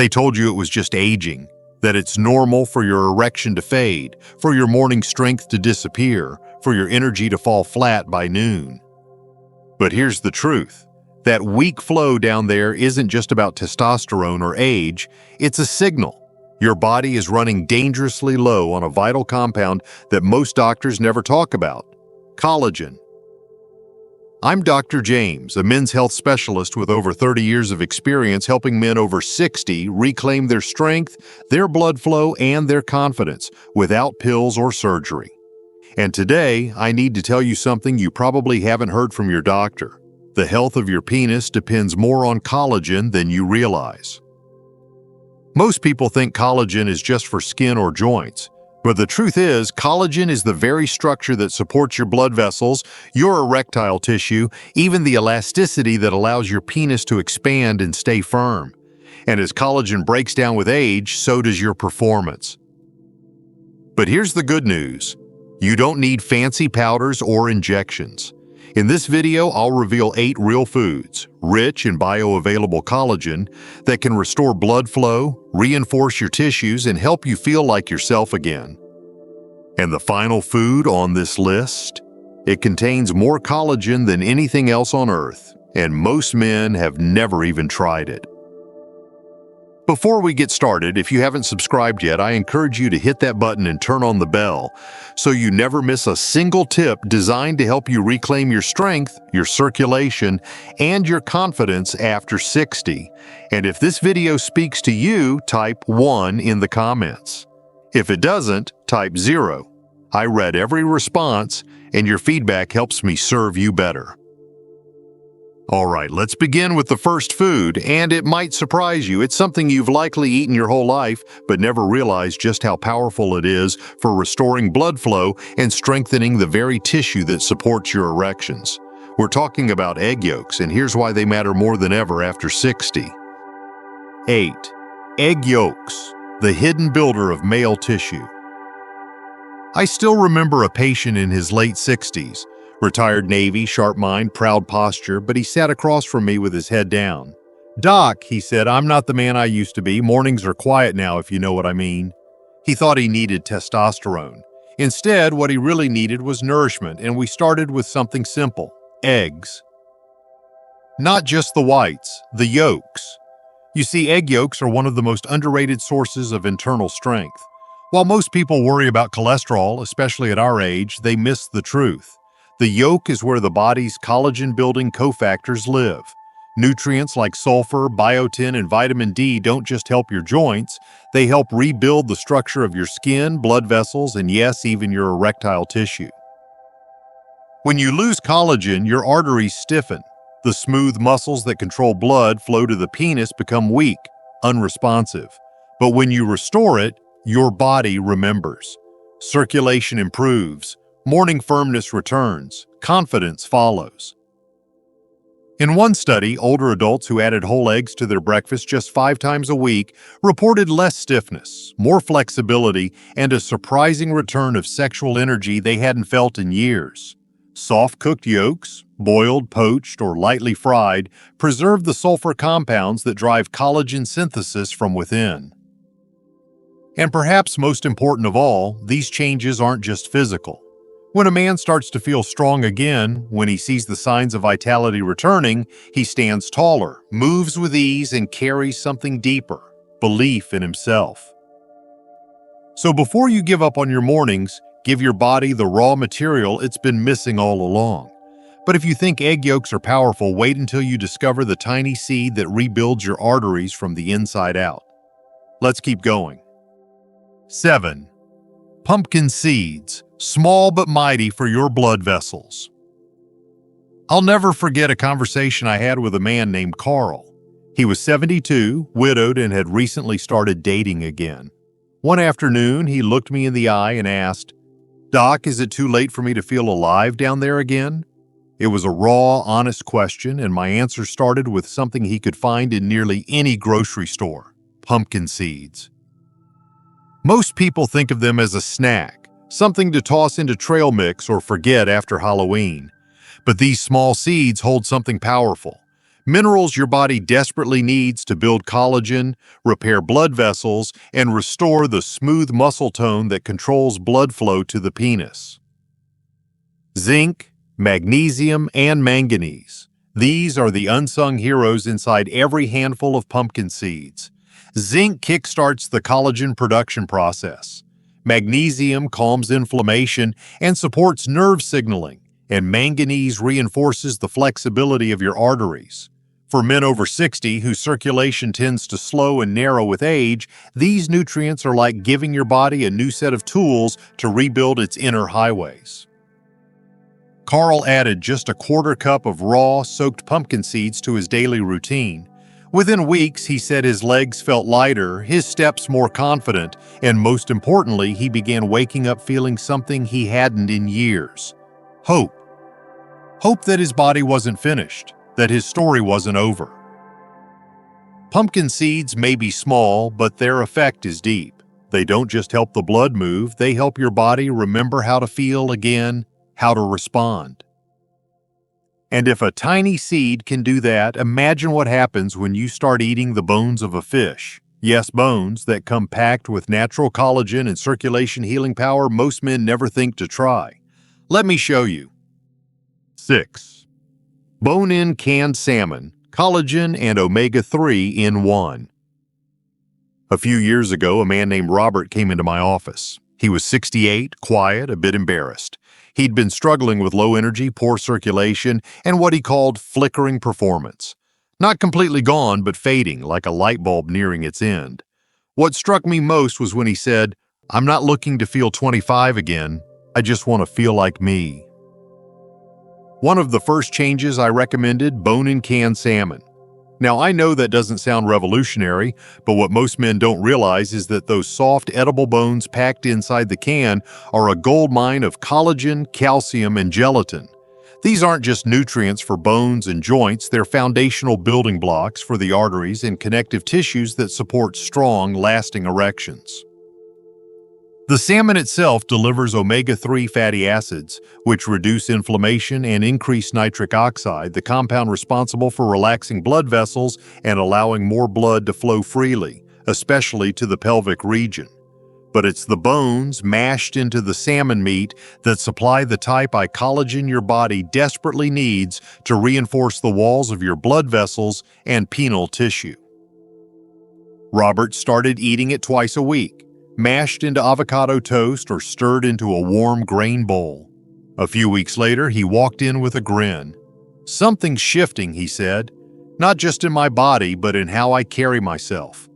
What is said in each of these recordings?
They told you it was just aging, that it's normal for your erection to fade, for your morning strength to disappear, for your energy to fall flat by noon. But here's the truth. That weak flow down there isn't just about testosterone or age, it's a signal. Your body is running dangerously low on a vital compound that most doctors never talk about: collagen. I'm Dr. James, a men's health specialist with over 30 years of experience helping men over 60 reclaim their strength, their blood flow, and their confidence without pills or surgery. And today, I need to tell you something you probably haven't heard from your doctor. The health of your penis depends more on collagen than you realize. Most people think collagen is just for skin or joints, but the truth is, collagen is the very structure that supports your blood vessels, your erectile tissue, even the elasticity that allows your penis to expand and stay firm. And as collagen breaks down with age, so does your performance. But here's the good news. You don't need fancy powders or injections. In this video, I'll reveal 8 real foods, rich in bioavailable collagen, that can restore blood flow, reinforce your tissues, and help you feel like yourself again. And the final food on this list? It contains more collagen than anything else on Earth, and most men have never even tried it. Before we get started, if you haven't subscribed yet, I encourage you to hit that button and turn on the bell so you never miss a single tip designed to help you reclaim your strength, your circulation, and your confidence after 60. And if this video speaks to you, type 1 in the comments. If it doesn't, type 0. I read every response, and your feedback helps me serve you better. All right, let's begin with the first food, and it might surprise you. It's something you've likely eaten your whole life, but never realized just how powerful it is for restoring blood flow and strengthening the very tissue that supports your erections. We're talking about egg yolks, and here's why they matter more than ever after 60. 8. Egg yolks, the hidden builder of male tissue. I still remember a patient in his late 60s. Retired Navy, sharp mind, proud posture, but he sat across from me with his head down. "Doc," he said, "I'm not the man I used to be. Mornings are quiet now, if you know what I mean." He thought he needed testosterone. Instead, what he really needed was nourishment, and we started with something simple: eggs. Not just the whites, the yolks. You see, egg yolks are one of the most underrated sources of internal strength. While most people worry about cholesterol, especially at our age, they miss the truth. The yolk is where the body's collagen-building cofactors live. Nutrients like sulfur, biotin, and vitamin D don't just help your joints, they help rebuild the structure of your skin, blood vessels, and yes, even your erectile tissue. When you lose collagen, your arteries stiffen. The smooth muscles that control blood flow to the penis become weak, unresponsive. But when you restore it, your body remembers. Circulation improves. Morning firmness returns, confidence follows. In one study, older adults who added whole eggs to their breakfast just 5 times a week reported less stiffness, more flexibility, and a surprising return of sexual energy they hadn't felt in years. Soft-cooked yolks, boiled, poached, or lightly fried, preserve the sulfur compounds that drive collagen synthesis from within. And perhaps most important of all, these changes aren't just physical. When a man starts to feel strong again, when he sees the signs of vitality returning, he stands taller, moves with ease, and carries something deeper: belief in himself. So before you give up on your mornings, give your body the raw material it's been missing all along. But if you think egg yolks are powerful, wait until you discover the tiny seed that rebuilds your arteries from the inside out. Let's keep going. 7. Pumpkin seeds, small but mighty for your blood vessels. I'll never forget a conversation I had with a man named Carl. He was 72, widowed, and had recently started dating again. One afternoon, he looked me in the eye and asked, "Doc, is it too late for me to feel alive down there again?" It was a raw, honest question, and my answer started with something he could find in nearly any grocery store: pumpkin seeds. Most people think of them as a snack, something to toss into trail mix or forget after Halloween. But these small seeds hold something powerful. minerals your body desperately needs to build collagen, repair blood vessels, and restore the smooth muscle tone that controls blood flow to the penis. Zinc, magnesium, and manganese. These are the unsung heroes inside every handful of pumpkin seeds. Zinc kickstarts the collagen production process. Magnesium calms inflammation and supports nerve signaling, and manganese reinforces the flexibility of your arteries. For men over 60 whose circulation tends to slow and narrow with age, these nutrients are like giving your body a new set of tools to rebuild its inner highways. Carl added just a quarter cup of raw, soaked pumpkin seeds to his daily routine. Within weeks, he said his legs felt lighter, his steps more confident, and most importantly, he began waking up feeling something he hadn't in years. Hope. Hope that his body wasn't finished, that his story wasn't over. Pumpkin seeds may be small, but their effect is deep. They don't just help the blood move, they help your body remember how to feel again, how to respond. And if a tiny seed can do that, imagine what happens when you start eating the bones of a fish. Yes, bones that come packed with natural collagen and circulation healing power most men never think to try. Let me show you. 6. Bone-in canned salmon, collagen and omega-3 in one. A few years ago, a man named Robert came into my office. He was 68, quiet, a bit embarrassed. He'd been struggling with low energy, poor circulation, and what he called flickering performance. Not completely gone, but fading, like a light bulb nearing its end. What struck me most was when he said, "I'm not looking to feel 25 again. I just want to feel like me." One of the first changes I recommended, bone-in canned salmon. Now, I know that doesn't sound revolutionary, but what most men don't realize is that those soft, edible bones packed inside the can are a gold mine of collagen, calcium, and gelatin. These aren't just nutrients for bones and joints, they're foundational building blocks for the arteries and connective tissues that support strong, lasting erections. The salmon itself delivers omega-3 fatty acids, which reduce inflammation and increase nitric oxide, the compound responsible for relaxing blood vessels and allowing more blood to flow freely, especially to the pelvic region. But it's the bones mashed into the salmon meat that supply the type I collagen your body desperately needs to reinforce the walls of your blood vessels and penile tissue. Robert started eating it twice a week, mashed into avocado toast or stirred into a warm grain bowl. A few weeks later, he walked in with a grin. "Something's shifting," he said, "not just in my body, but in how I carry myself."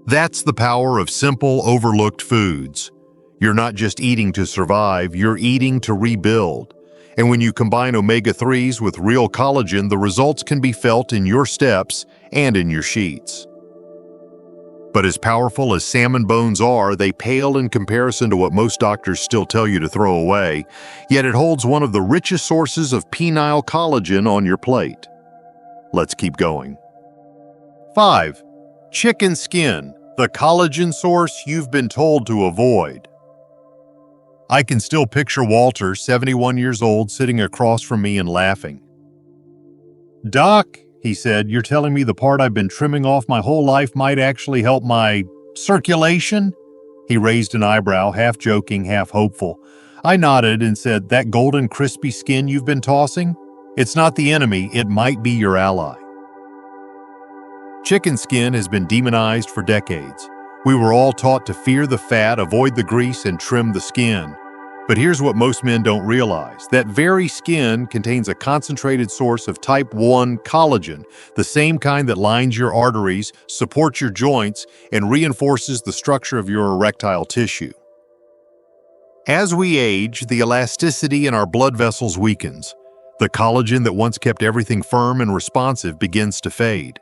That's the power of simple, overlooked foods. You're not just eating to survive, you're eating to rebuild. And when you combine omega-3s with real collagen, the results can be felt in your steps and in your sheets. But as powerful as salmon bones are, they pale in comparison to what most doctors still tell you to throw away, yet it holds one of the richest sources of penile collagen on your plate. Let's keep going. 5. Chicken skin, the collagen source you've been told to avoid. I can still picture Walter, 71 years old, sitting across from me and laughing. "Doc," he said, "you're telling me the part I've been trimming off my whole life might actually help my circulation?" He raised an eyebrow, half joking, half hopeful. I nodded and said, "That golden, crispy skin you've been tossing? It's not the enemy, it might be your ally." Chicken skin has been demonized for decades. We were all taught to fear the fat, avoid the grease, and trim the skin. But here's what most men don't realize. That very skin contains a concentrated source of type 1 collagen, the same kind that lines your arteries, supports your joints, and reinforces the structure of your erectile tissue. As we age, the elasticity in our blood vessels weakens. The collagen that once kept everything firm and responsive begins to fade.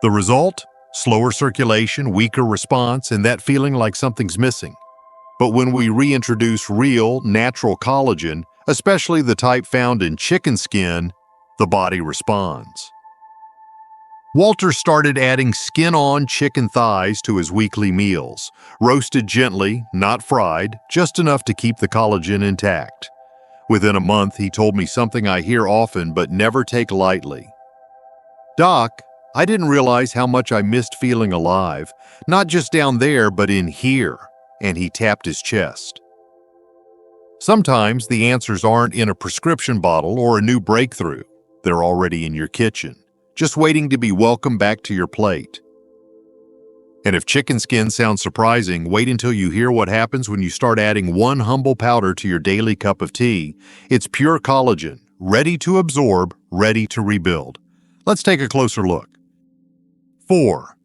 The result? Slower circulation, weaker response, and that feeling like something's missing. But when we reintroduce real, natural collagen, especially the type found in chicken skin, the body responds. Walter started adding skin-on chicken thighs to his weekly meals, roasted gently, not fried, just enough to keep the collagen intact. Within a month, he told me something I hear often but never take lightly. "Doc, I didn't realize how much I missed feeling alive, not just down there, but in here," and he tapped his chest. Sometimes the answers aren't in a prescription bottle or a new breakthrough. They're already in your kitchen, just waiting to be welcomed back to your plate. And if chicken skin sounds surprising, wait until you hear what happens when you start adding one humble powder to your daily cup of tea. It's pure collagen, ready to absorb, ready to rebuild. Let's take a closer look. 4.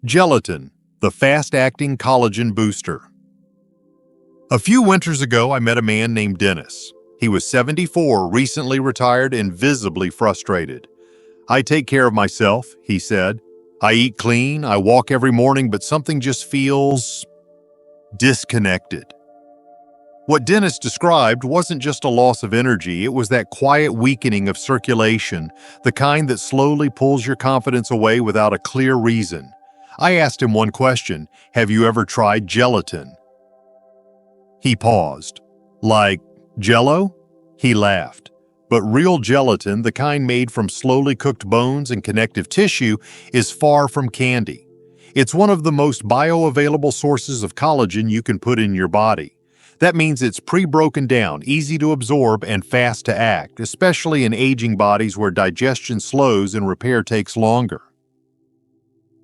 Gelatin, the fast-acting collagen booster. A few winters ago, I met a man named Dennis. He was 74, recently retired, and visibly frustrated. "I take care of myself," he said. "I eat clean, I walk every morning, but something just feels disconnected." What Dennis described wasn't just a loss of energy, it was that quiet weakening of circulation, the kind that slowly pulls your confidence away without a clear reason. I asked him one question: "Have you ever tried gelatin?" He paused. "Like Jell-O?" He laughed. "But real gelatin, the kind made from slowly cooked bones and connective tissue, is far from candy. It's one of the most bioavailable sources of collagen you can put in your body. That means it's pre-broken down, easy to absorb, and fast to act, especially in aging bodies where digestion slows and repair takes longer."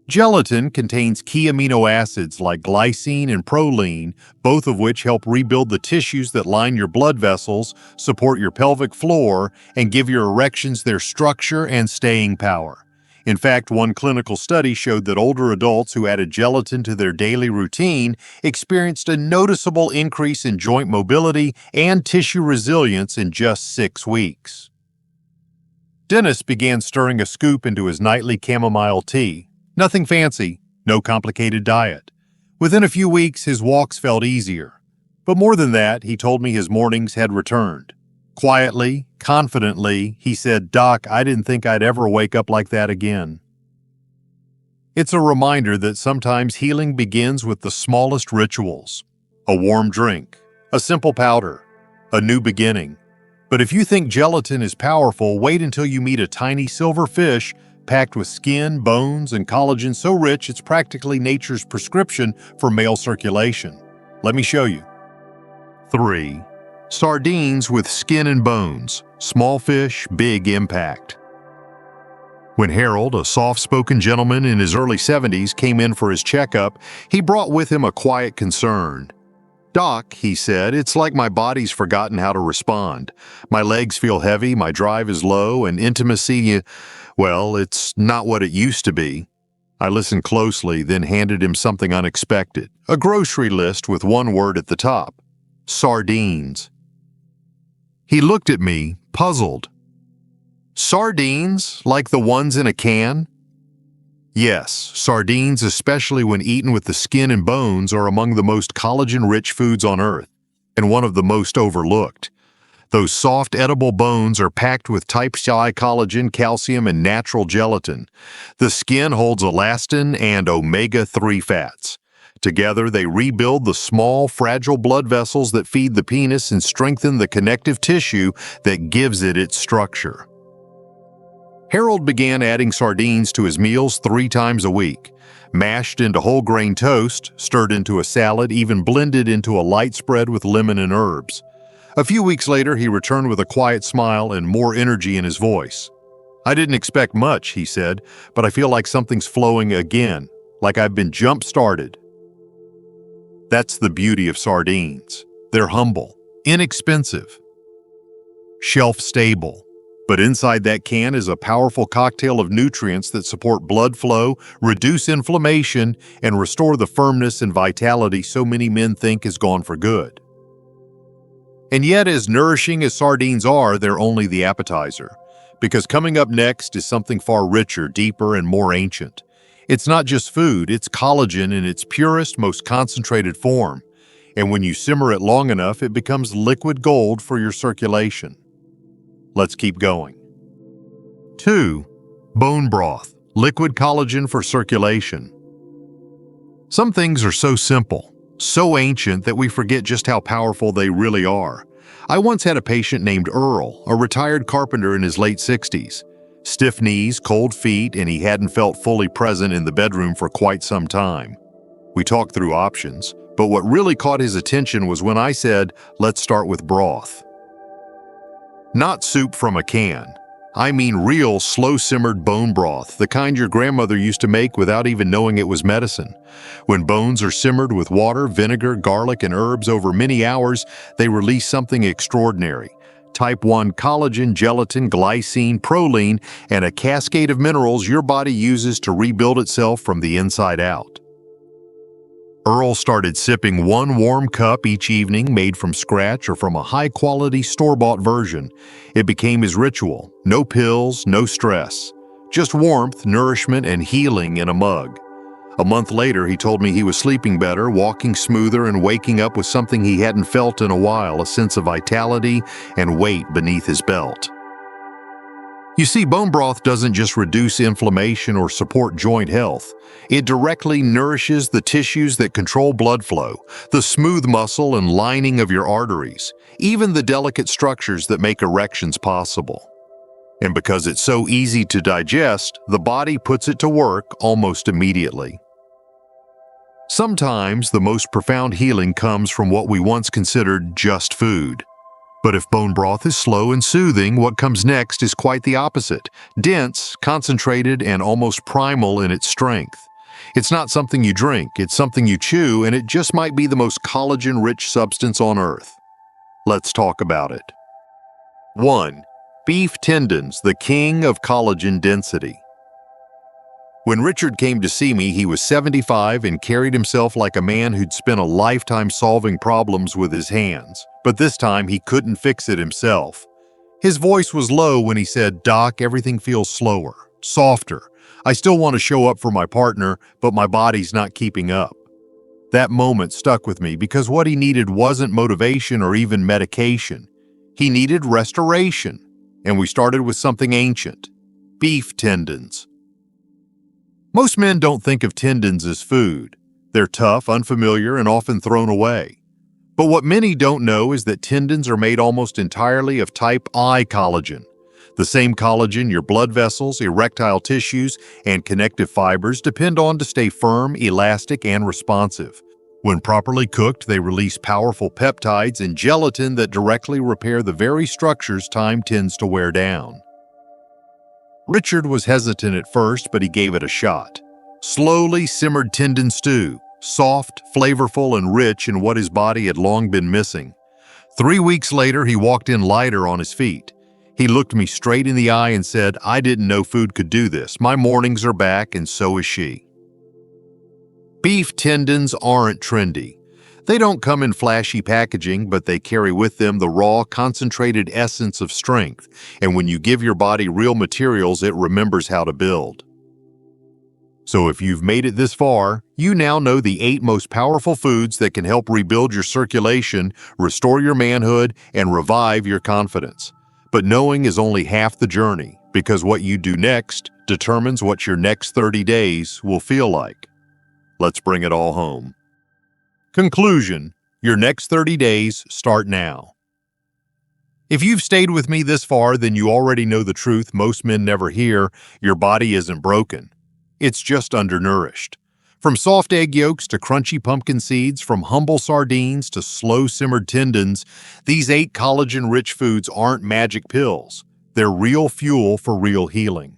Gelatin contains key amino acids like glycine and proline, both of which help rebuild the tissues that line your blood vessels, support your pelvic floor, and give your erections their structure and staying power. In fact, one clinical study showed that older adults who added gelatin to their daily routine experienced a noticeable increase in joint mobility and tissue resilience in just 6 weeks. Dennis began stirring a scoop into his nightly chamomile tea. Nothing fancy, no complicated diet. Within a few weeks, his walks felt easier. But more than that, he told me his mornings had returned. Quietly, confidently, he said, "Doc, I didn't think I'd ever wake up like that again." It's a reminder that sometimes healing begins with the smallest rituals. A warm drink, a simple powder, a new beginning. But if you think gelatin is powerful, wait until you meet a tiny silver fish packed with skin, bones, and collagen so rich it's practically nature's prescription for male circulation. Let me show you. 3. Sardines with skin and bones. Small fish, big impact. When Harold, a soft-spoken gentleman in his early 70s, came in for his checkup, he brought with him a quiet concern. "Doc," he said, "it's like my body's forgotten how to respond. My legs feel heavy, my drive is low, and intimacy, well, it's not what it used to be." I listened closely, then handed him something unexpected. A grocery list with one word at the top: sardines. He looked at me, puzzled. "Sardines? Like the ones in a can?" Yes, sardines, especially when eaten with the skin and bones, are among the most collagen-rich foods on Earth, and one of the most overlooked. Those soft, edible bones are packed with type I collagen, calcium, and natural gelatin. The skin holds elastin and omega-3 fats. Together, they rebuild the small, fragile blood vessels that feed the penis and strengthen the connective tissue that gives it its structure. Harold began adding sardines to his meals 3 times a week. Mashed into whole grain toast, stirred into a salad, even blended into a light spread with lemon and herbs. A few weeks later, he returned with a quiet smile and more energy in his voice. "I didn't expect much," he said, "but I feel like something's flowing again, like I've been jump-started." That's the beauty of sardines. They're humble, inexpensive, shelf-stable. But inside that can is a powerful cocktail of nutrients that support blood flow, reduce inflammation, and restore the firmness and vitality so many men think is gone for good. And yet, as nourishing as sardines are, they're only the appetizer. Because coming up next is something far richer, deeper, and more ancient. It's not just food, it's collagen in its purest, most concentrated form. And when you simmer it long enough, it becomes liquid gold for your circulation. Let's keep going. 2. Bone broth, liquid collagen for circulation. Some things are so simple, so ancient that we forget just how powerful they really are. I once had a patient named Earl, a retired carpenter in his late 60s. Stiff knees, cold feet, and he hadn't felt fully present in the bedroom for quite some time. We talked through options, but what really caught his attention was when I said, let's start with broth. Not soup from a can. I mean real, slow-simmered bone broth, the kind your grandmother used to make without even knowing it was medicine. When bones are simmered with water, vinegar, garlic, and herbs over many hours, they release something extraordinary. Type 1 collagen, gelatin, glycine, proline, and a cascade of minerals your body uses to rebuild itself from the inside out. Earl started sipping one warm cup each evening made from scratch or from a high-quality store-bought version. It became his ritual. No pills, no stress. Just warmth, nourishment, and healing in a mug. A month later, he told me he was sleeping better, walking smoother, and waking up with something he hadn't felt in a while, a sense of vitality and weight beneath his belt. You see, bone broth doesn't just reduce inflammation or support joint health. It directly nourishes the tissues that control blood flow, the smooth muscle and lining of your arteries, even the delicate structures that make erections possible. And because it's so easy to digest, the body puts it to work almost immediately. Sometimes the most profound healing comes from what we once considered just food. But if bone broth is slow and soothing, what comes next is quite the opposite. Dense, concentrated, and almost primal in its strength. It's not something you drink, it's something you chew, and it just might be the most collagen-rich substance on earth. Let's talk about it. 1. Beef tendons, the king of collagen density. When Richard came to see me, he was 75 and carried himself like a man who'd spent a lifetime solving problems with his hands. But this time, he couldn't fix it himself. His voice was low when he said, "Doc, everything feels slower, softer. I still want to show up for my partner, but my body's not keeping up." That moment stuck with me because what he needed wasn't motivation or even medication. He needed restoration. And we started with something ancient: beef tendons. Most men don't think of tendons as food. They're tough, unfamiliar, and often thrown away. But what many don't know is that tendons are made almost entirely of type I collagen, the same collagen your blood vessels, erectile tissues, and connective fibers depend on to stay firm, elastic, and responsive. When properly cooked, they release powerful peptides and gelatin that directly repair the very structures time tends to wear down. Richard was hesitant at first, but he gave it a shot. Slowly simmered tendon stew, soft, flavorful, and rich in what his body had long been missing. 3 weeks later, he walked in lighter on his feet. He looked me straight in the eye and said, "I didn't know food could do this. My mornings are back, and so is she." Beef tendons aren't trendy. They don't come in flashy packaging, but they carry with them the raw, concentrated essence of strength, and when you give your body real materials, it remembers how to build. So if you've made it this far, you now know the 8 most powerful foods that can help rebuild your circulation, restore your manhood, and revive your confidence. But knowing is only half the journey, because what you do next determines what your next 30 days will feel like. Let's bring it all home. Conclusion: your next 30 days start now. If you've stayed with me this far, then you already know the truth most men never hear: your body isn't broken. It's just undernourished. From soft egg yolks to crunchy pumpkin seeds, from humble sardines to slow-simmered tendons, these 8 collagen-rich foods aren't magic pills. They're real fuel for real healing.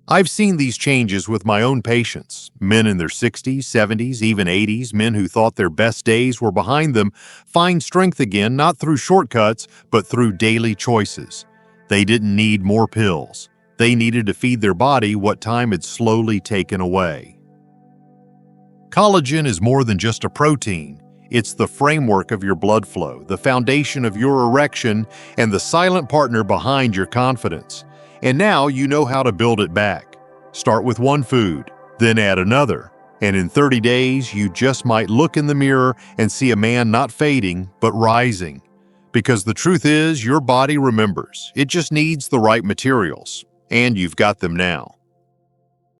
I've seen these changes with my own patients, men in their 60s, 70s, even 80s, men who thought their best days were behind them, find strength again, not through shortcuts, but through daily choices. They didn't need more pills. They needed to feed their body what time had slowly taken away. Collagen is more than just a protein. It's the framework of your blood flow, the foundation of your erection, and the silent partner behind your confidence. And now you know how to build it back. Start with one food, then add another. And in 30 days, you just might look in the mirror and see a man not fading, but rising. Because the truth is, your body remembers. It just needs the right materials. And you've got them now.